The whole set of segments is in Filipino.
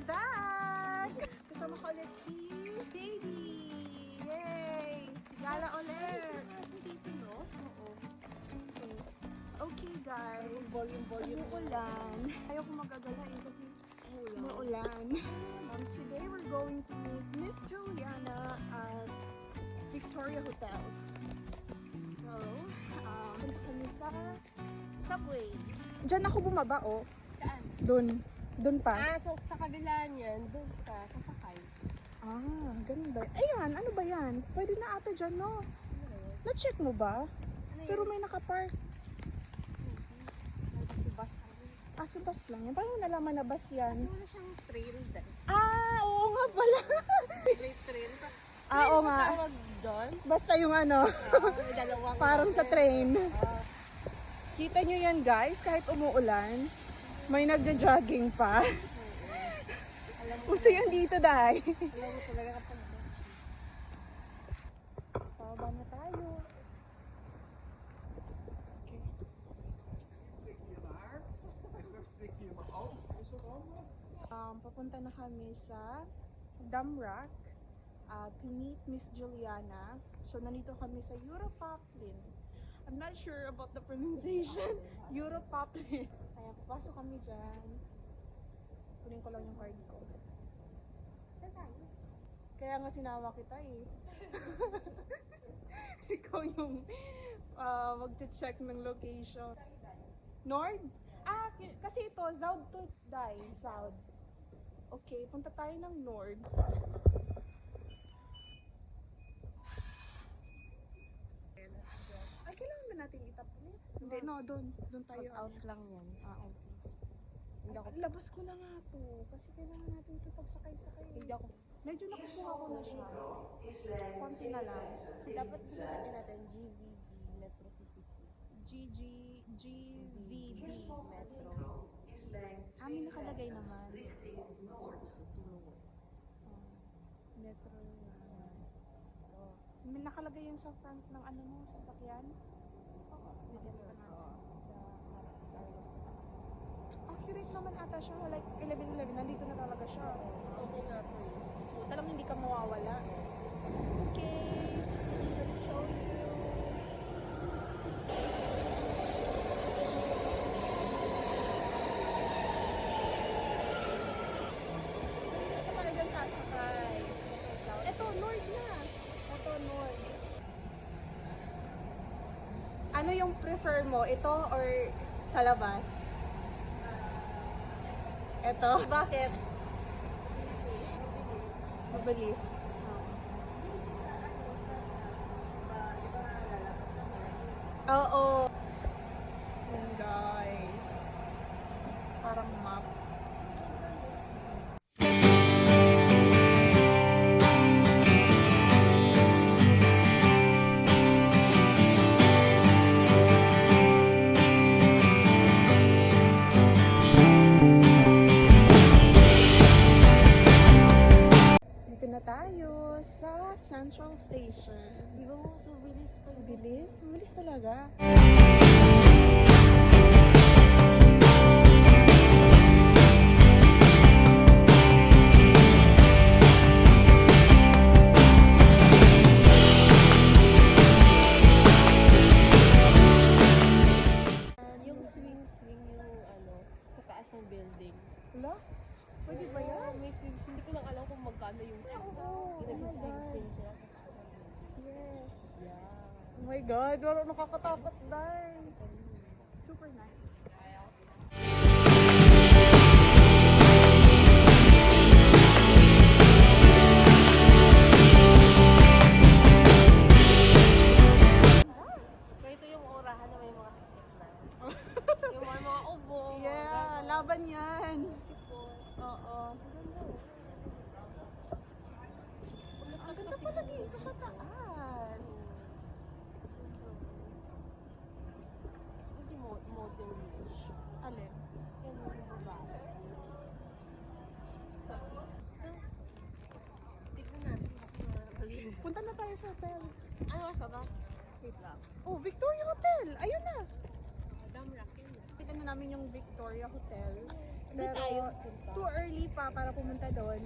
we're back! Kasama ko ulit si Baby! Yay! Gala ulit! dito, no? Oo. Okay guys, Volume. umuulan. Ayaw ko magagala kasi umuulan. Today we're going to meet Miss Juliana at Victoria Hotel. So, punta kami sa subway. Diyan ako bumaba, oh. Saan? Doon pa. So sa kabila niyan, doon ka sasakay. Ganun ba? Ayan, ano ba yan? Pwede na ata dyan, no? Na-check mo ba? Pero may nakapark. Bus lang. Sa bus lang yan. Paano mo nalaman na bus yan? Wala siyang trail dahil. Oo nga pala. May trail. Oo nga. Tawag doon. Basta yung ano, May dalawang parang sa train. Ah, Kita nyo yan guys, kahit umuulan, may nagja-jogging pa. alam mo, Uso yan dito, Day. alam mo talaga kapag beach. Pababa na tayo. Okay. Papunta na kami sa Damrak to meet Miss Juliana. So, nandito kami sa Europoplin. I'm not sure about the pronunciation. Europoplin. Kaya papasok kami dyan. Kunin ko lang yung card ko. Saan tayo? Kaya nga sinama kita eh. Ikaw yung mag-check ng location. Nord? Kasi ito, Zoud to Day. Zoud. Okay, punta tayo ng Nord. Ay, kailangan ba natin itap ulit? Hindi, no, doon tayo. Out lang yan. Okay. Hindi ako, Labas ko na nga to. Kasi kailangan natin ito pagsakay-sakay. hindi ako. Medyo nakukuha ko na siya. Konti na lang. Dapat sabihin natin GVB Metro 52. GVB Metro. Amin nakalagay naman. Metro. May nakalagay yan sa front ng ano mo, sasakyan. Bigyan ka na sa harap, sa taas. Accurate naman ata siya. Like 11:11, nandito na talaga siya. Okay nga to eh. Talagang hindi ka mawawala. Okay, I'm gonna show you. Ito talagang sasakay. Ito, Nord na. Ito, Nord. Ano yung prefer mo? Ito or sa labas? Ito. Bakit? Mabilis. Oo. Yun guys. Parang map. Dito na tayo sa Central Station. Di ba mo so bilis pa yung Bilis? Bilis talaga. Yung swing yung ano, sa taas ng building. Wala? Pwede ba yan? Oo, may swing. Hindi ko lang alam kung magkano yung Oo, yung oh my swing God. sila sa taas ng building. Yes. Yeah. Oh my God, wala nakakatakot dahil. Super nice. Ganito yung orahan na may mga sakit na. Yung mga ubo. Yeah, laban yan. Sipon. Oo. Ang ganda pala dito sa taas. Kasi modern-ish. Alin? Yan yung babae. Tignan natin kasi nakakalimutan. Punta na tayo sa hotel. Ano oras na ba? Wait lang. Oh, Victoria Hotel! Ayun na! Damrak yun. Kita na namin yung Victoria Hotel. Doon tayo punta. too early pa para pumunta doon.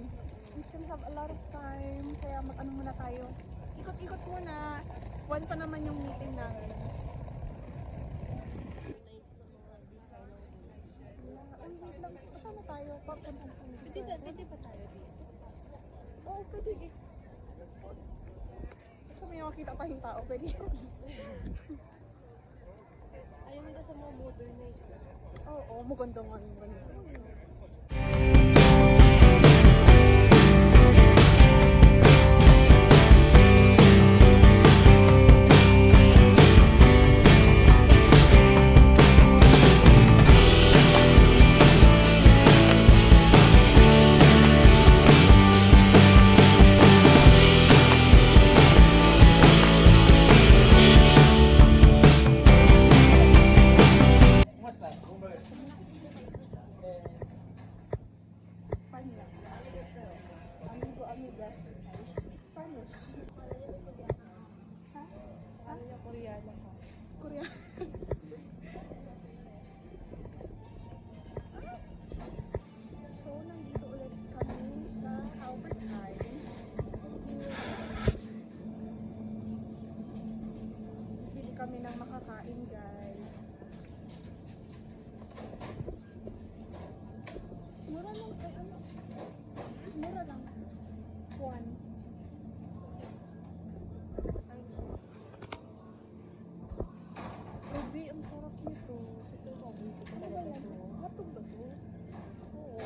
We still have a lot of time, kaya mag-ano muna tayo. Ikot-ikot muna. 1 pa naman yung meeting namin. Nice na mga design ng Ay, wait lang. Saan na tayo? Pwede ba tayo dito? Oo, pwede. Basta may makita tayong tao, pwede. Ayaw nila sa mga modernized na. Oo, maganda nga yung ganito. Spanish. Amigo, amiga. Spanish. Ha? Ano yung Koreano ka? Korea. So, nandito ulit kami sa Albert Hines. Bili kami ng makakain, guys. Mura lang, ay ano? Mura lang. 1. Ruby, ang sarap nito. Ito yung paborito ko Ano ba talaga yan? ito. Hotdog ba to? Oo.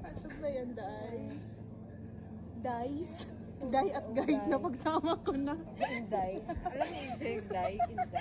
Hotdog ba yan, guys? Dice? Day at guys na pagsama ko na. Inday. Alam mo yung Inday? Inday.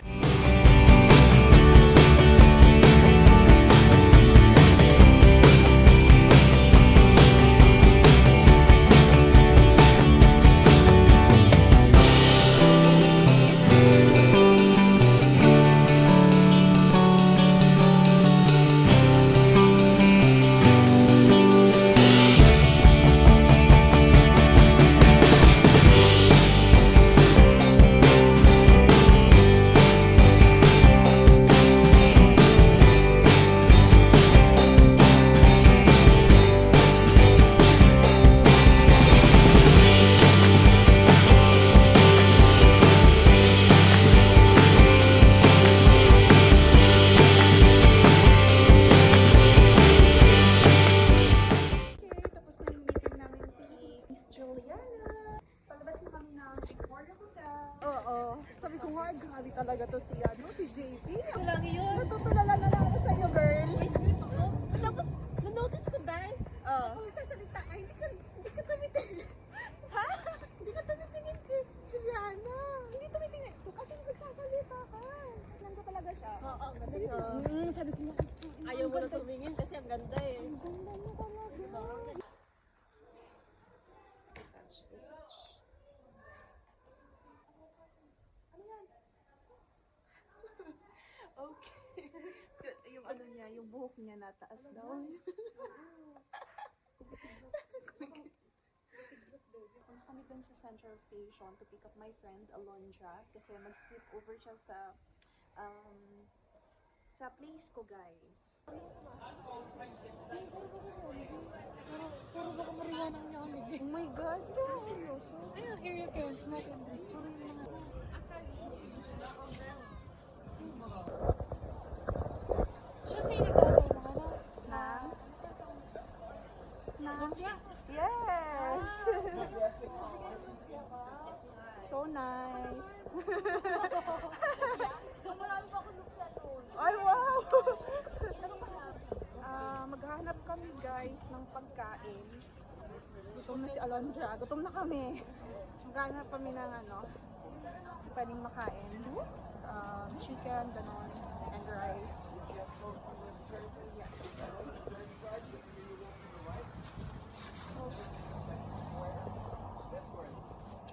Okay, tapos na yung meeting namin kay Miss Juliana. Palabas na kami ng Victoria Hotel. Oo. Sabi ko nga, grabe talaga to si, si JP. Ito lang yun. Natutulala na lang ako sa'yo, girl. May script ako. Tapos, na-notice ko dahil. Oo. Ako nagsasalita, ay hindi ka tumitingin. Ha? Hindi ka tumitingin kay Juliana. Hindi tumitingin ko kasi nagsasalita ka. Alam ko talaga siya. Oo, ganda ko. Sabi ko nga, Ayaw mo na tumingin kasi ang ganda eh. ang ganda niya talaga. Okay. Yung ano niya, yung buhok niya nataas daw. Punta kami dun sa Central Station to pick up my friend Alondra kasi mag-sleep over siya sa place ko, guys. Puro baka marijuana ang namin. Oh my God! Seryoso? Ayun, here you can smoke and drink. Puro yung mga... Siya sa'yo nagkakaroon ng ano? Yes! So nice! Ay, wow! Maghahanap kami, guys, ng pagkain. Gutom na si Alondra. Gutom na kami. Maghahanap kami ng pwedeng makain. Chicken, ganon, and rice. So, yeah.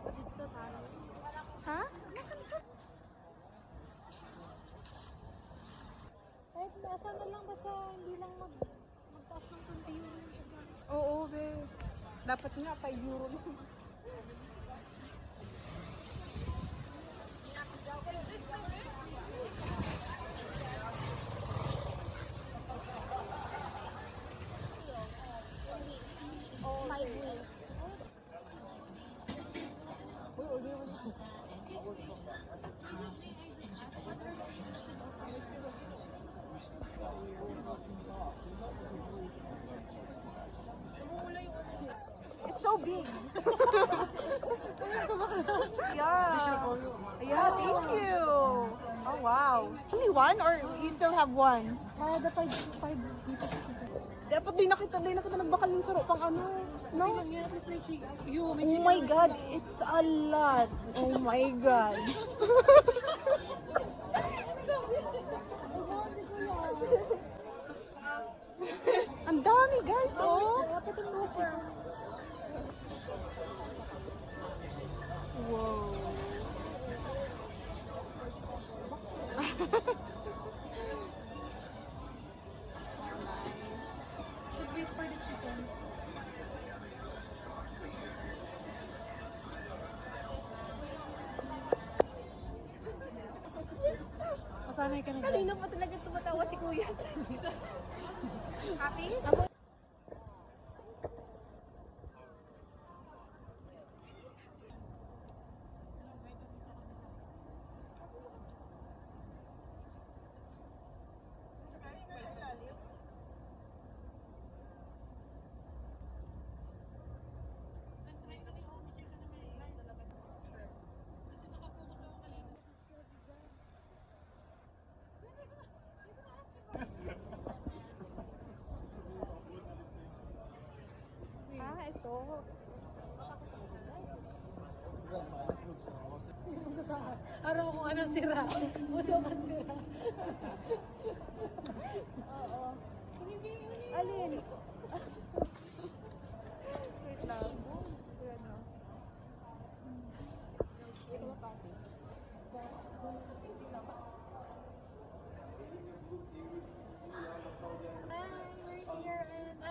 Dito tayo. Ha? Nasaan? Kahit nasa na lang, basta hindi lang magtaas ng konti yung... Oo, be. Dapat nga, 5 euro lang. Yeah. Yeah, thank you. Oh, wow. Only one or you still have one? The five pieces of chicken. Dapat di nakita nagbakal ng sarap pang ano. No? Lang yan, at least may chicken. May Oh chicken. my God, it's a lot. Oh my God. Ang dami guys, oh. Dapat ang mga chicken. Wow. Should wait for the chicken. Masanay ka na dyan. Kanina pa talaga tumatawa si Kuya. Happy? Ah, ito. Araw kung anong sira. Puso ka sira. Oo. Alin? Wait lang. Ayan, oh. Ito ba pa? Hi, we're here and